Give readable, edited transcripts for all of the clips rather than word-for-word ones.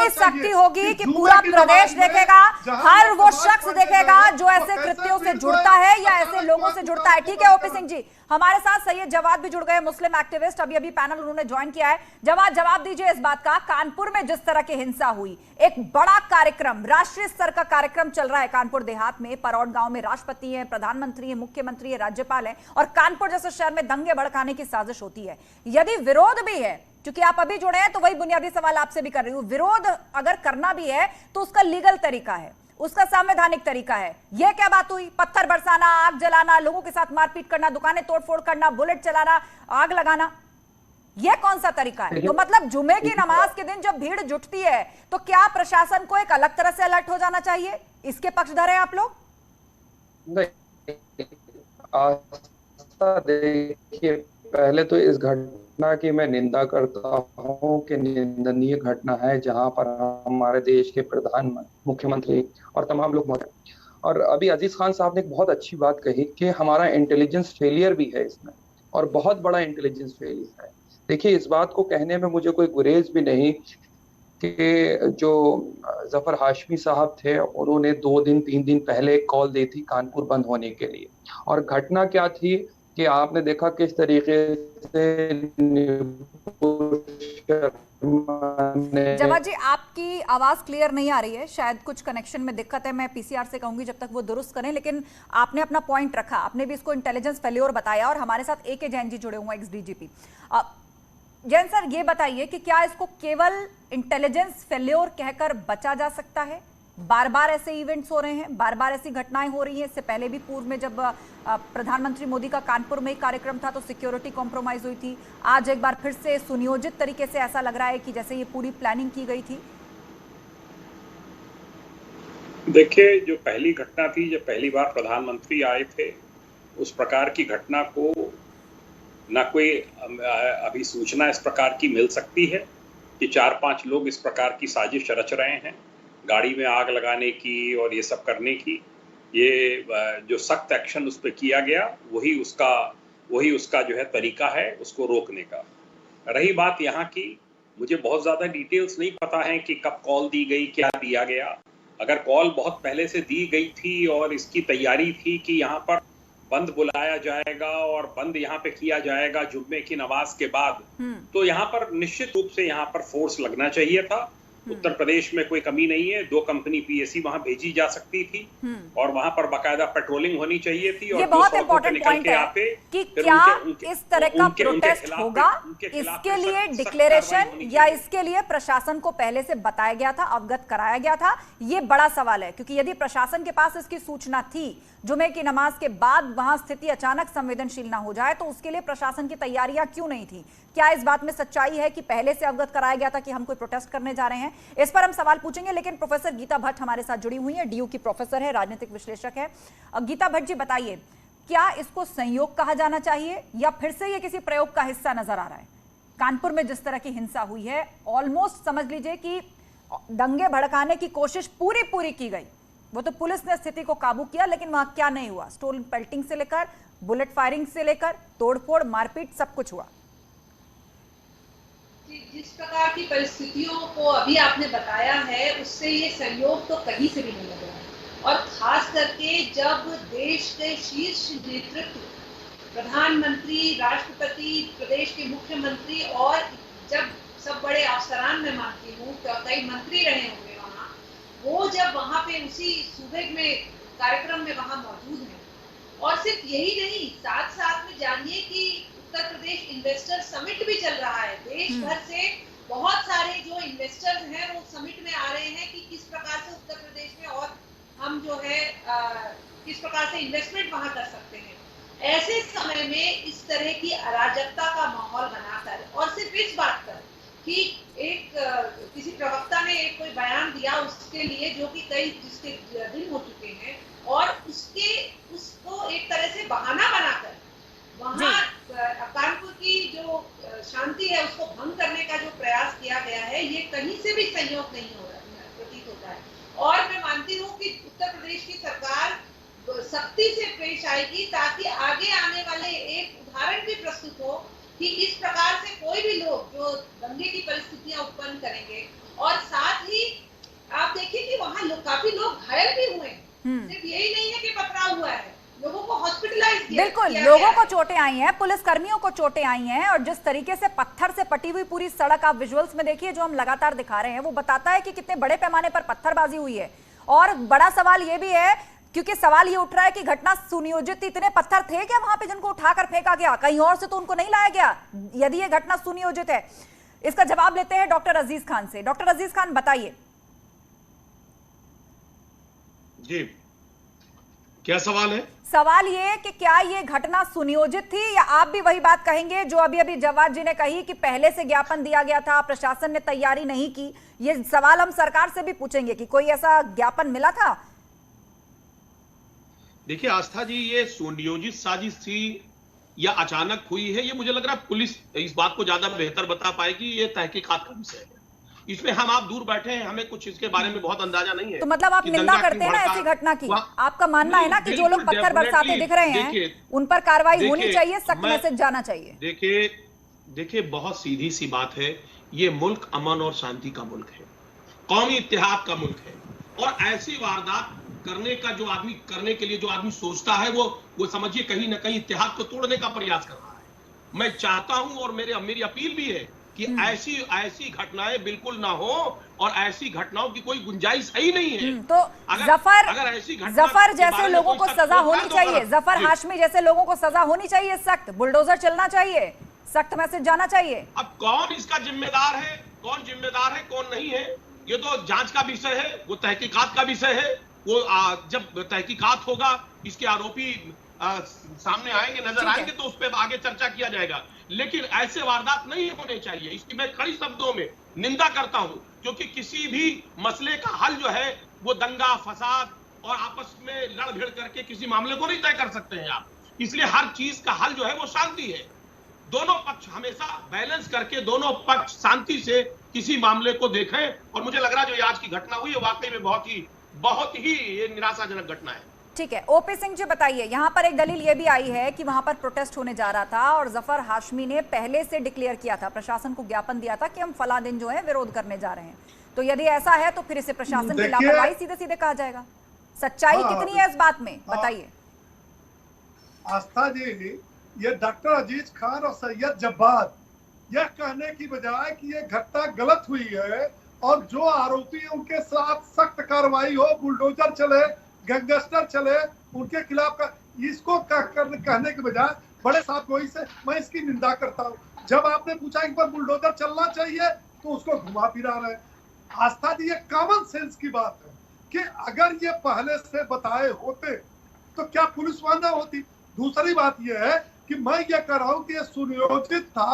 ऐसी सख्ती होगी कि पूरा प्रदेश देखेगा, हर वो शख्स देखेगा जो ऐसे कृत्यों से जुड़ता है या ऐसे लोगों से जुड़ता है। ठीक है ओपी सिंह जी, हमारे साथ सैयद जवाद भी जुड़ गए, मुस्लिम एक्टिविस्ट, अभी पैनल उन्होंने ज्वाइन किया है। जवाब दीजिए इस बात का, कानपुर में जिस तरह की हिंसा हुई, एक बड़ा कार्यक्रम, राष्ट्रीय स्तर का कार्यक्रम चल रहा है कानपुर देहात में, परौड़ गांव में राष्ट्रपति है, प्रधानमंत्री है, मुख्यमंत्री है, राज्यपाल है, और कानपुर जैसे शहर में दंगे भड़काने की साजिश होती है। यदि विरोध भी है, क्योंकि आप अभी जुड़े हैं तो वही बुनियादी सवाल आपसे भी कर रही हूं, विरोध अगर करना भी है तो उसका लीगल तरीका है, उसका संवैधानिक तरीका है। यह क्या बात हुई? पत्थर बरसाना, आग जलाना, लोगों के साथ मारपीट करना, दुकानें तोड़फोड़ करना, बुलेट चलाना, आग लगाना, यह कौन सा तरीका है? तो मतलब जुमे की नमाज के दिन जब भीड़ जुटती है तो क्या प्रशासन को एक अलग तरह से अलर्ट हो जाना चाहिए? इसके पक्षधर हैं आप लोग? देखिए, पहले तो इस घटना की मैं निंदा करता हूं कि निंदनीय घटना है, जहां पर हमारे देश के प्रधान मुख्यमंत्री और तमाम लोग मौजूद। और अभी अजीज खान साहब ने एक बहुत अच्छी बात कही कि हमारा इंटेलिजेंस फेलियर भी है इसमें, और बहुत बड़ा इंटेलिजेंस फेलियर है। देखिए, इस बात को कहने में मुझे कोई गुरेज भी नहीं कि जो जफर हाशमी साहब थे, उन्होंने 2-3 दिन पहले एक कॉल दी थी कानपुर बंद होने के लिए। और घटना क्या थी कि आपने देखा किस तरीके से जवाद जी, आपकी आवाज क्लियर नहीं आ रही है, शायद कुछ कनेक्शन में दिक्कत है। मैं पीसीआर से कहूंगी जब तक वो दुरुस्त करें, लेकिन आपने अपना पॉइंट रखा, आपने भी इसको इंटेलिजेंस फेल्योर बताया, और हमारे साथ AK जैन जी जुड़े हुए हैं, XDGP। जैन सर, ये बताइए कि क्या इसको केवल इंटेलिजेंस फेल्योर कहकर बचा जा सकता है? बार बार ऐसे इवेंट्स हो रहे हैं, बार बार ऐसी घटनाएं हो रही हैं। इससे पहले भी पूर्व में जब प्रधानमंत्री मोदी का कानपुर में एक कार्यक्रम था तो सिक्योरिटी कॉम्प्रोमाइज हुई थी। आज एक बार फिर से सुनियोजित तरीके से ऐसा लग रहा है कि जैसे ये पूरी प्लानिंग की गई थी। देखिए, जो पहली घटना थी, जब पहली बार प्रधानमंत्री आए थे, उस प्रकार की घटना को ना कोई अभी सूचना इस प्रकार की मिल सकती है कि 4-5 लोग इस प्रकार की साजिश रच रहे हैं, गाड़ी में आग लगाने की और ये सब करने की। ये जो सख्त एक्शन उस पर किया गया, वही उसका जो है तरीका है उसको रोकने का। रही बात यहाँ की, मुझे बहुत ज़्यादा डिटेल्स नहीं पता है कि कब कॉल दी गई, क्या दिया गया। अगर कॉल बहुत पहले से दी गई थी और इसकी तैयारी थी कि यहाँ पर बंद बुलाया जाएगा और बंद यहाँ पे किया जाएगा जुम्मे की नमाज के बाद, तो यहाँ पर निश्चित रूप से यहाँ पर फोर्स लगना चाहिए था। उत्तर प्रदेश में कोई कमी नहीं है, 2 कंपनी PSC वहां भेजी जा सकती थी और वहां पर बाकायदा पेट्रोलिंग होनी चाहिए थी। और ये बहुत इंपॉर्टेंट पॉइंट है कि क्या इस तरह का प्रोटेस्ट होगा, इसके लिए डिक्लेरेशन या इसके लिए प्रशासन को पहले से बताया गया था, अवगत कराया गया था? ये बड़ा सवाल है, क्योंकि यदि प्रशासन के पास इसकी सूचना थी, जुमे की नमाज के बाद वहां स्थिति अचानक संवेदनशील ना हो जाए, तो उसके लिए प्रशासन की तैयारियां क्यों नहीं थी? क्या इस बात में सच्चाई है कि पहले से अवगत कराया गया था कि हम कोई प्रोटेस्ट करने जा रहे हैं? इस पर हम सवाल पूछेंगे, लेकिन प्रोफेसर गीता भट्ट हमारे साथ जुड़ी हुई है, DU की प्रोफेसर है, राजनीतिक विश्लेषक है। गीता भट्ट जी, बताइए, क्या इसको संयोग कहा जाना चाहिए या फिर से ये किसी प्रयोग का हिस्सा नजर आ रहा है? कानपुर में जिस तरह की हिंसा हुई है, ऑलमोस्ट समझ लीजिए कि दंगे भड़काने की कोशिश पूरी की गई। वो तो पुलिस ने स्थिति को काबू किया, लेकिन वहां क्या नहीं हुआ? स्टोन पेल्टिंग से लेकर बुलेट फायरिंग से लेकर तोड़फोड़, मारपीट, सब कुछ हुआ। जिस प्रकार की परिस्थितियों को अभी आपने बताया है, उससे ये सहयोग तो कहीं से भी नहीं लग रहा है। और खास करके जब देश के शीर्ष नेतृत्व, प्रधानमंत्री, राष्ट्रपति, प्रदेश के मुख्यमंत्री, और जब सब बड़े अफसरान में मानती हूँ, तो कई मंत्री रहे होंगे वहाँ, वो जब वहाँ पे उसी सूबे में कार्यक्रम में वहाँ मौजूद हैं। और सिर्फ यही नहीं, साथ साथ में जानिए कि उत्तर प्रदेश इन्वेस्टर समिट भी चल रहा है। देश भर से बहुत सारे जो इन्वेस्टर्स हैं वो समिट में आ रहे हैं कि किस प्रकार से उत्तर प्रदेश में और हम जो है किस प्रकार से इन्वेस्टमेंट वहां कर सकते हैं। ऐसे समय में इस तरह की अराजकता का माहौल बनाकर, और सिर्फ इस बात पर कि एक किसी प्रवक्ता ने एक कोई बयान दिया उसके लिए, जो कि कई जिसके दिन हो चुके हैं, और उसको एक तरह से बहाना बनाकर वहाँ कानपुर की जो शांति है उसको भंग करने का जो प्रयास किया गया है, ये कहीं से भी सहयोग नहीं हो रहा प्रतीत होता है। और मैं मानती हूँ कि उत्तर प्रदेश की सरकार सख्ती से पेश आएगी ताकि आगे आने वाले एक उदाहरण भी प्रस्तुत हो कि इस प्रकार से कोई भी लोग जो दंगे की परिस्थितियां उत्पन्न करेंगे, और साथ ही बिल्कुल, लोगों को चोटें आई हैं, पुलिस कर्मियों को चोटें आई हैं, और जिस तरीके से पत्थर से पटी हुई पूरी सड़क आप विजुअल्स में देखिए जो हम लगातार दिखा रहे हैं, वो बताता है कि कितने बड़े पैमाने पर पत्थरबाजी हुई है। और बड़ा सवाल ये भी है, क्योंकि सवाल ये उठ रहा है कि घटना सुनियोजित, इतने पत्थर थे क्या वहां पे जिनको उठाकर फेंका गया? कहीं और से तो उनको नहीं लाया गया यदि ये घटना सुनियोजित है? इसका जवाब लेते हैं डॉक्टर अजीज खान से। डॉक्टर अजीज खान, बताइए। जी, क्या सवाल है? सवाल ये कि क्या ये घटना सुनियोजित थी, या आप भी वही बात कहेंगे जो अभी अभी जवाद जी ने कही कि पहले से ज्ञापन दिया गया था, प्रशासन ने तैयारी नहीं की? ये सवाल हम सरकार से भी पूछेंगे कि कोई ऐसा ज्ञापन मिला था? देखिए आस्था जी, ये सुनियोजित साजिश थी या अचानक हुई है, ये मुझे लग रहा है पुलिस इस बात को ज्यादा बेहतर बता पाएगी। ये तहकीकात का विषय है, इसमें हम आप दूर बैठे हैं, हमें कुछ इसके बारे में बहुत अंदाजा नहीं है। तो मतलब आप निंदा करते हैं ना ऐसी घटना की? आपका मानना है ना कि जो लोग पत्थर बरसाते दिख रहे हैं उन पर कार्रवाई होनी चाहिए, सख्त मैसेज जाना चाहिए? देखिए बहुत सीधी सी बात है, ये मुल्क अमन और शांति का मुल्क है, कौमी इत्तेहाद का मुल्क है, और ऐसी वारदात करने का जो आदमी करने के लिए जो आदमी सोचता है वो समझिए कहीं ना कहीं इत्तेहाद को तोड़ने का प्रयास कर रहा है। मैं चाहता हूं और मेरी अपील भी है कि ऐसी घटनाएं बिल्कुल ना हो, और ऐसी घटनाओं की कोई गुंजाइश ही नहीं है। तो जफर जैसे लोगों को सजा होनी चाहिए, जफर हाशमी जैसे लोगों को सजा होनी चाहिए, सख्त बुलडोजर चलना चाहिए, सख्त मैसेज जाना चाहिए। अब कौन इसका जिम्मेदार है, कौन नहीं है, ये तो जांच का विषय है, वो तहकीकात का विषय है। वो जब तहकीकात होगा, इसके आरोपी सामने आएंगे, नजर आएंगे, तो उस पर आगे चर्चा किया जाएगा। लेकिन ऐसे वारदात नहीं होने चाहिए, इसकी मैं कड़ी शब्दों में निंदा करता हूं, क्योंकि किसी भी मसले का हल जो है वो दंगा फसाद और आपस में लड़ भिड़ करके किसी मामले को नहीं तय कर सकते हैं आप। इसलिए हर चीज का हल जो है वो शांति है। दोनों पक्ष हमेशा बैलेंस करके दोनों पक्ष शांति से किसी मामले को देखें, और मुझे लग रहा है जो आज की घटना हुई है वाकई में बहुत ही ये निराशाजनक घटना है। ठीक है, ओपी सिंह जी बताइए, यहाँ पर एक दलील ये भी आई है कि वहां पर प्रोटेस्ट होने जा रहा था और जफर हाशमी ने पहले से डिक्लेयर किया था, प्रशासन को ज्ञापन दिया था कि हम फला दिन जो है विरोध करने जा रहे हैं। तो यदि ऐसा है तो फिर इसे प्रशासन की लापरवाही सीधे सीधे कहा जाएगा। सच्चाई कितनी है इस बात में, बताइए। आस्था जी, ये डॉक्टर अजीज खान और सैयद जब्बार यह कहने की बजाय कि ये घटना गलत हुई है और जो आरोपी उनके साथ सख्त कार्रवाई हो, बुलडोजर चले, गैंगस्टर चले, उनके खिलाफ इसको कहने के बजाय बड़े साफगोई से मैं इसकी निंदा करता हूँ। जब आपने पूछा एक बार बुलडोजर चलना चाहिए तो उसको घुमा फिरा रहे। आस्था जी, ये कॉमन सेंस की बात है कि अगर ये पहले से बताए होते तो क्या पुलिस वादा होती। दूसरी बात यह है कि मैं ये कह रहा हूँ कि ये सुनियोजित था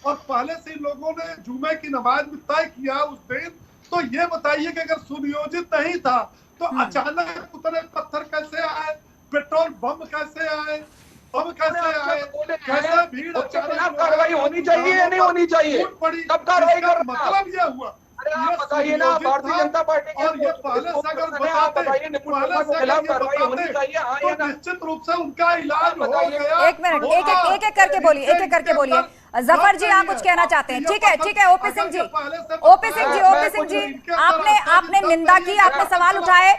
और पहले से लोगों ने जुमे की नमाज में तय किया उस दिन। तो ये बताइए कि अगर सुनियोजित नहीं था तो अचानक उतने पत्थर कैसे आए, पेट्रोल बम कैसे आए, कैसे भीड़, अचानक कार्रवाई होनी चाहिए या नहीं होनी चाहिए? कब कार्रवाई कर, मतलब ये हुआ। आप बताइए ना, भारतीय जनता पार्टी के और ये पहले से अगर बताते तो निश्चित रूप से उनका इलाज हो गया। एक मिनट, एक एक करके बोलिए। जफर जी, आप कुछ कहना चाहते हैं? ठीक है, ओपी सिंह जी, आपने निंदा की, आपने सवाल उठाए।